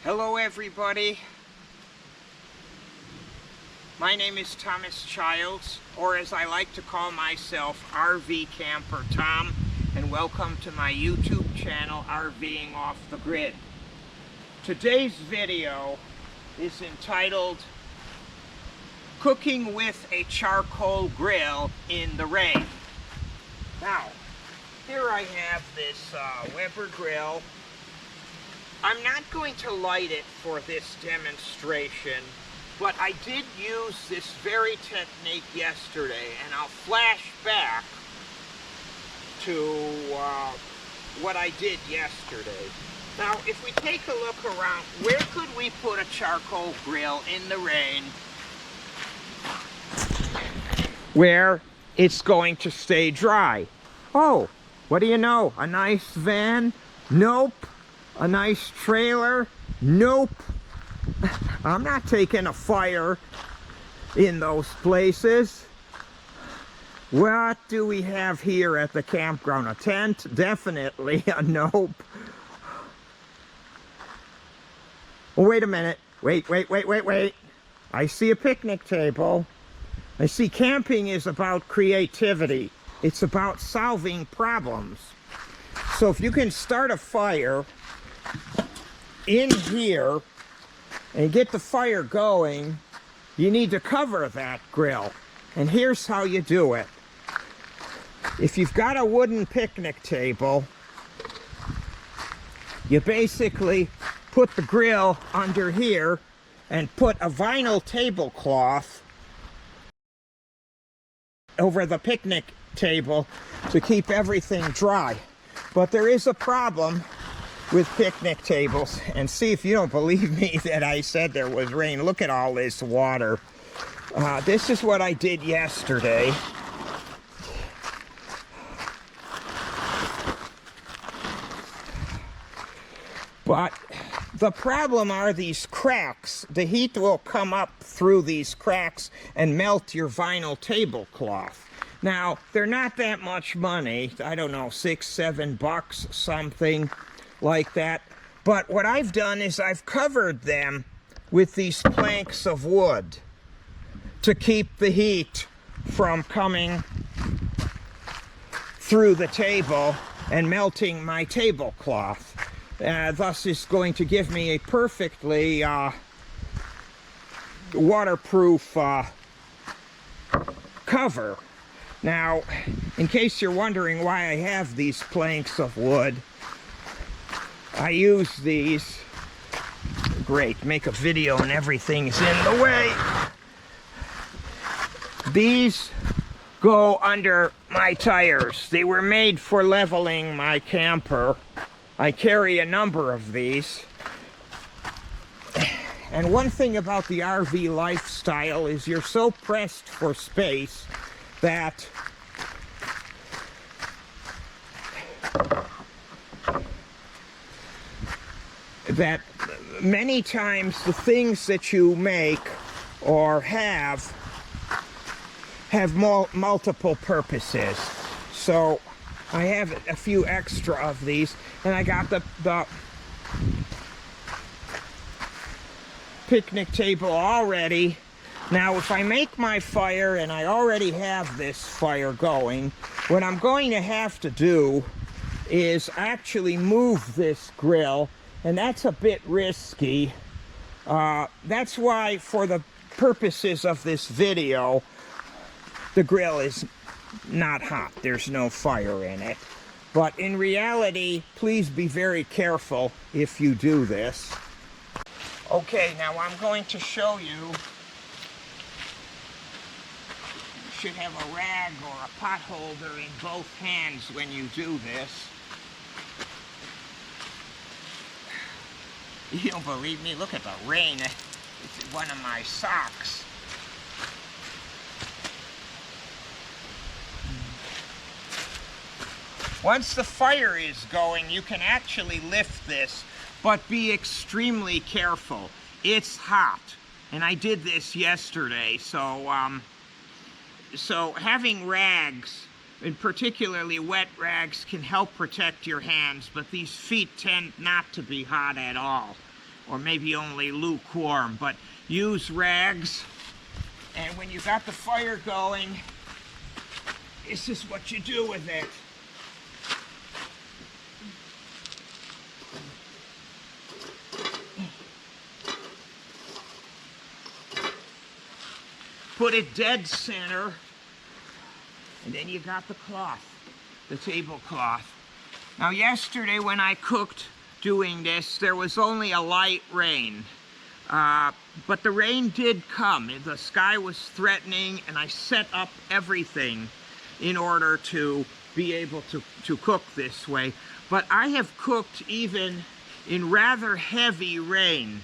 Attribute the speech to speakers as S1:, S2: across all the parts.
S1: Hello everybody, my name is Thomas Childs, or as I like to call myself, RV Camper Tom, and welcome to my YouTube channel, RVing Off the Grid. Today's video is entitled, Cooking with a Charcoal Grill in the Rain. Now, here I have this Weber grill. I'm not going to light it for this demonstration, but I did use this very technique yesterday, and I'll flash back to what I did yesterday. Now, if we take a look around, where could we put a charcoal grill in the rain where it's going to stay dry? Oh, what do you know? A nice van? Nope. A nice trailer? Nope. I'm not taking a fire in those places. What do we have here at the campground? A tent? Definitely a nope. Oh, wait a minute. Wait. I see a picnic table. I see camping is about creativity. It's about solving problems. So if you can start a fire in here and get the fire going, you need to cover that grill. And here's how you do it. If you've got a wooden picnic table, you basically put the grill under here and put a vinyl tablecloth over the picnic table to keep everything dry. But there is a problem with picnic tables, and see if you don't believe me that I said there was rain. Look at all this water. This is what I did yesterday. But the problem are these cracks. The heat will come up through these cracks and melt your vinyl tablecloth. Now, they're not that much money. I don't know, $6, $7, something like that. But what I've done is I've covered them with these planks of wood to keep the heat from coming through the table and melting my tablecloth. Thus is going to give me a perfectly waterproof cover. Now, in case you're wondering why I have these planks of wood, I use these. Great, make a video and everything's in the way. These go under my tires. They were made for leveling my camper. I carry a number of these. And one thing about the RV lifestyle is you're so pressed for space that many times the things that you make or have multiple purposes. So I have a few extra of these, and I got the picnic table already. Now, if I make my fire, and I already have this fire going, what I'm going to have to do is actually move this grill, and that's a bit risky. That's why, for the purposes of this video, the grill is not hot. There's no fire in it. But in reality, please be very careful if you do this. Okay, now I'm going to show you. You should have a rag or a pot holder in both hands when you do this. You don't believe me? Look at the rain. It's one of my socks. Once the fire is going, you can actually lift this, but be extremely careful. It's hot, and I did this yesterday, so having rags, and particularly wet rags, can help protect your hands, but these feet tend not to be hot at all. or maybe only lukewarm, but use rags. And when you got the fire going, this is what you do with it. Put it dead center, and then you got the cloth, the tablecloth. Now yesterday when I cooked doing this, there was only a light rain. But the rain did come. The sky was threatening, and I set up everything in order to be able to cook this way. But I have cooked even in rather heavy rain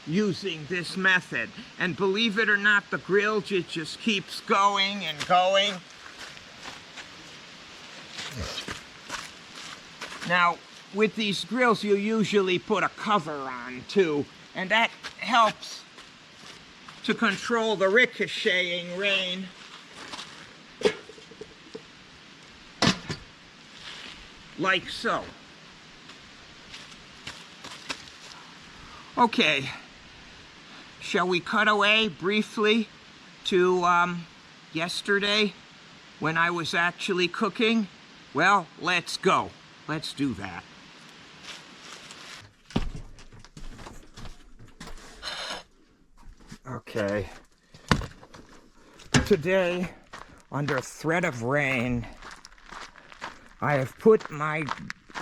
S1: using this method. And believe it or not, the grill just keeps going and going. Now, with these grills, you usually put a cover on too, and that helps to control the ricocheting rain. Like so. Okay, shall we cut away briefly to yesterday when I was actually cooking? Well, let's go. Let's do that. Okay. Today, under threat of rain, I have put my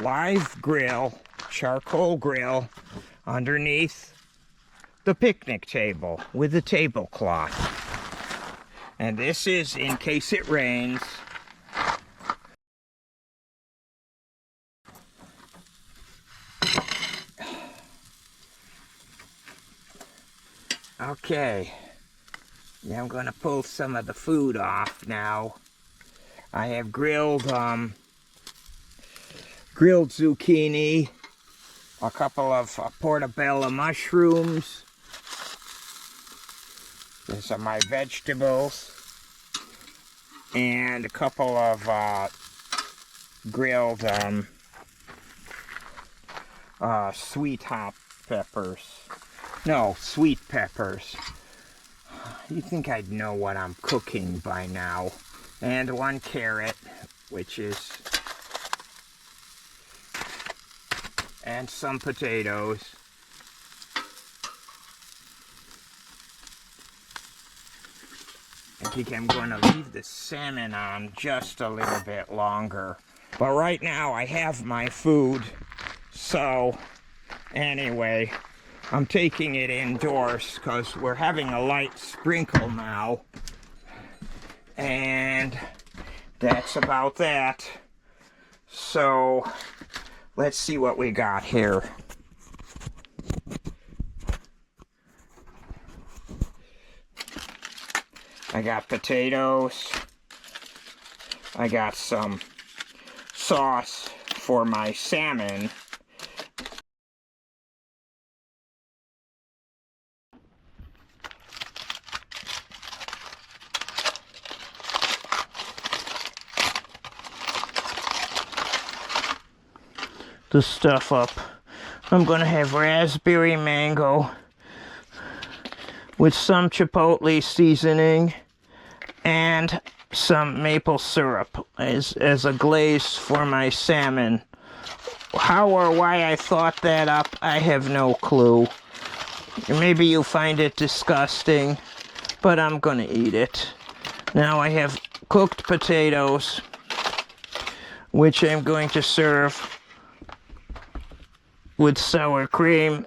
S1: live grill, charcoal grill, underneath the picnic table with the tablecloth. And this is in case it rains. Okay, now I'm gonna pull some of the food off now. I have grilled zucchini, a couple of portobello mushrooms. These are my vegetables, and a couple of grilled sweet hot peppers. No, sweet peppers. You'd think I'd know what I'm cooking by now. And one carrot, which is... and some potatoes. I think I'm going to leave the salmon on just a little bit longer. But right now I have my food. So, anyway... I'm taking it indoors because we're having a light sprinkle now. And that's about that. So let's see what we got here. I got potatoes. I got some sauce for my salmon. The stuff up. I'm gonna have raspberry mango with some chipotle seasoning and some maple syrup as a glaze for my salmon. How or why I thought that up, I have no clue. Maybe you find it disgusting, but I'm gonna eat it. Now I have cooked potatoes, which I'm going to serve with sour cream.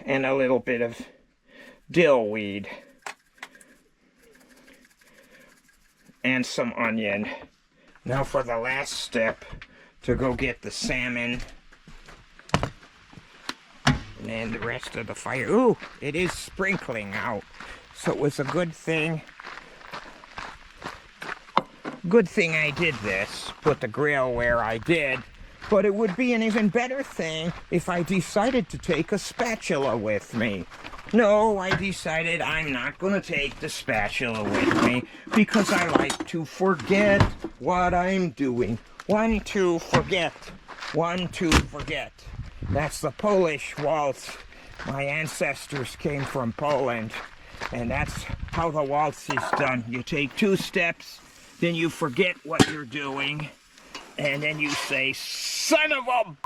S1: And a little bit of dill weed. And some onion. Now for the last step, to go get the salmon. And the rest of the fire. Ooh, it is sprinkling out. So it was a good thing. Good thing I did this, put the grill where I did, but it would be an even better thing if I decided to take a spatula with me. No, I decided I'm not going to take the spatula with me because I like to forget what I'm doing. One, two, forget. One, two, forget. That's the Polish waltz. My ancestors came from Poland, and that's how the waltz is done. You take 2 steps, then you forget what you're doing, and then you say, son of a...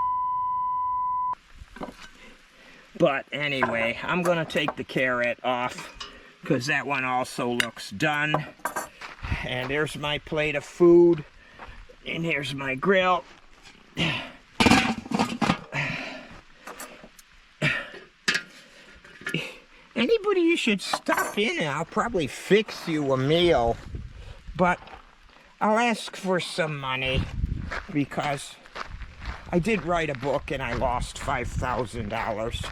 S1: But anyway, I'm going to take the carrot off because that one also looks done. And there's my plate of food. And here's my grill. Anybody you should stop in and I'll probably fix you a meal. But I'll ask for some money because I did write a book and I lost $5,000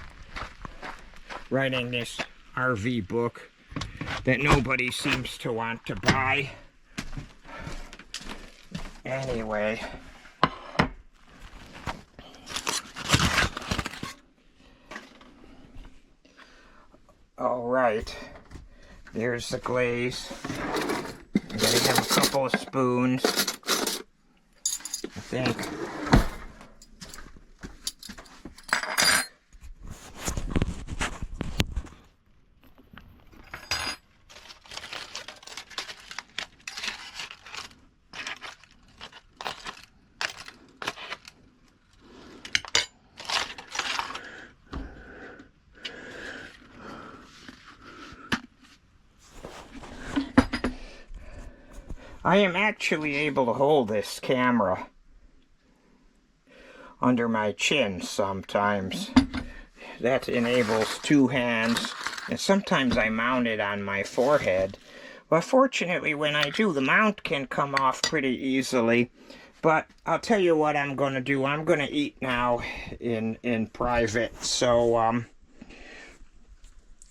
S1: writing this RV book that nobody seems to want to buy. Anyway. All right. There's the glaze. I'm gonna have a couple of spoons, I think. I am actually able to hold this camera under my chin sometimes. That enables 2 hands, and sometimes I mount it on my forehead. But fortunately, when I do, the mount can come off pretty easily. But I'll tell you what I'm going to do. I'm going to eat now in private. So,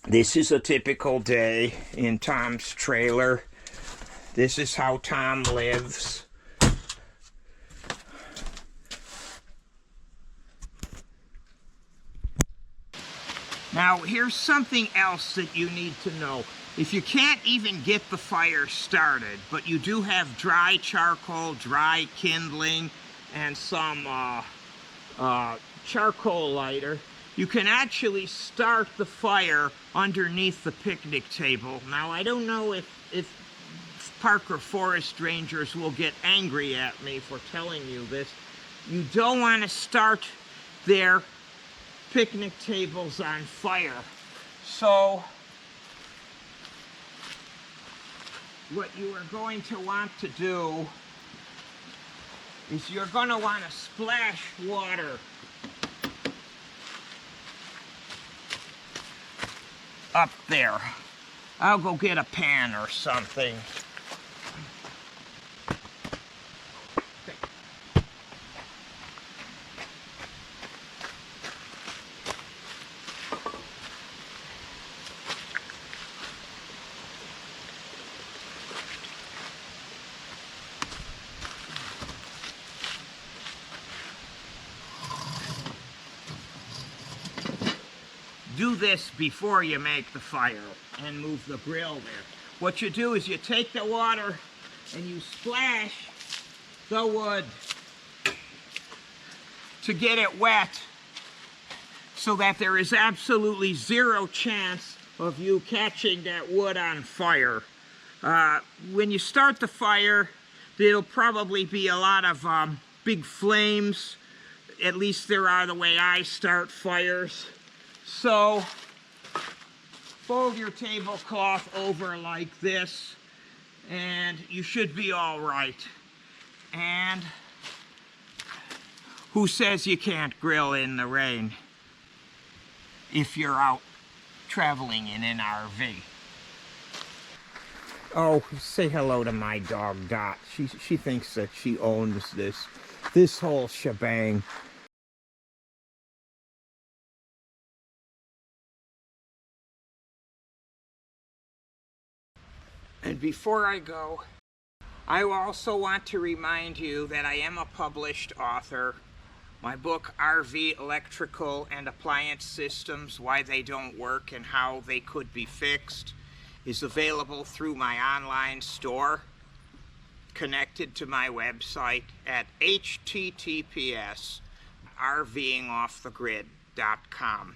S1: this is a typical day in Tom's trailer. This is how Tom lives. Now, here's something else that you need to know. If you can't even get the fire started, but you do have dry charcoal, dry kindling, and some charcoal lighter, you can actually start the fire underneath the picnic table. Now, I don't know if park or forest rangers will get angry at me for telling you this. You don't want to start their picnic tables on fire. So what you are going to want to do is you're going to want to splash water up there. I'll go get a pan or something. Do this before you make the fire and move the grill there. What you do is you take the water and you splash the wood to get it wet so that there is absolutely 0 chance of you catching that wood on fire. When you start the fire, there'll probably be a lot of big flames. At least there are the way I start fires. So, fold your tablecloth over like this, and you should be all right. And who says you can't grill in the rain if you're out traveling in an RV? Oh, say hello to my dog, Dot. She thinks that she owns this whole shebang. And before I go, I also want to remind you that I am a published author. My book, RV Electrical and Appliance Systems, Why They Don't Work and How They Could Be Fixed, is available through my online store, connected to my website at https://rvingoffthegrid.com.